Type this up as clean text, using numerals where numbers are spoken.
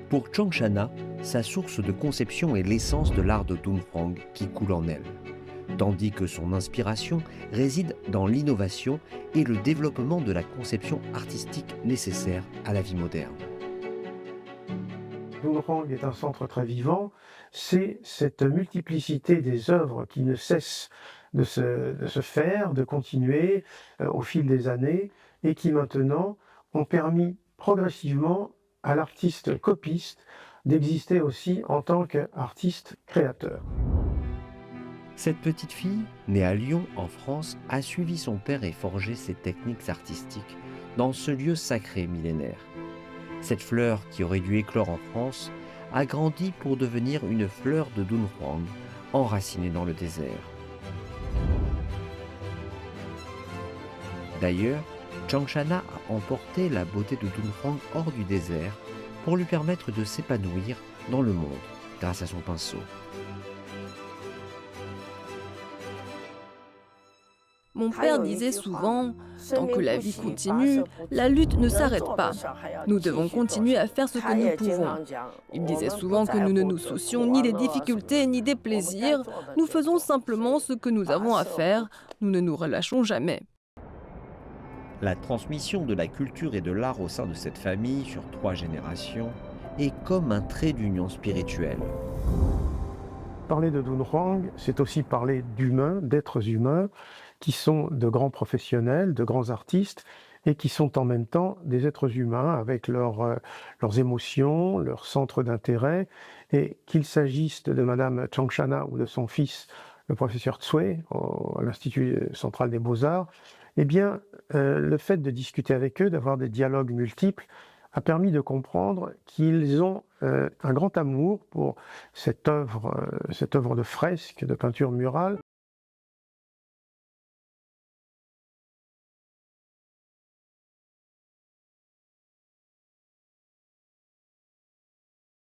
Pour Changshana, sa source de conception est l'essence de l'art de Dunhuang qui coule en elle, tandis que son inspiration réside dans l'innovation et le développement de la conception artistique nécessaire à la vie moderne. Dunhuang est un centre très vivant, c'est cette multiplicité des œuvres qui ne cessent de se faire, de continuer au fil des années et qui maintenant ont permis progressivement à l'artiste copiste d'exister aussi en tant qu'artiste créateur. Cette petite fille, née à Lyon en France, a suivi son père et forgé ses techniques artistiques dans ce lieu sacré millénaire. Cette fleur qui aurait dû éclore en France a grandi pour devenir une fleur de Dunhuang, enracinée dans le désert. D'ailleurs, Changshana a emporté la beauté de Dunhuang hors du désert pour lui permettre de s'épanouir dans le monde grâce à son pinceau. Mon père disait souvent, tant que la vie continue, la lutte ne s'arrête pas. Nous devons continuer à faire ce que nous pouvons. Il disait souvent que nous ne nous soucions ni des difficultés ni des plaisirs. Nous faisons simplement ce que nous avons à faire. Nous ne nous relâchons jamais. La transmission de la culture et de l'art au sein de cette famille sur 3 générations est comme un trait d'union spirituelle. Parler de Dunhuang, c'est aussi parler d'humains, d'êtres humains, qui sont de grands professionnels, de grands artistes, et qui sont en même temps des êtres humains avec leurs émotions, leurs centres d'intérêt, et qu'il s'agisse de Madame Changshana ou de son fils, le professeur Tsui, à l'Institut central des beaux-arts, eh bien, le fait de discuter avec eux, d'avoir des dialogues multiples, a permis de comprendre qu'ils ont un grand amour pour cette œuvre de fresque, de peinture murale.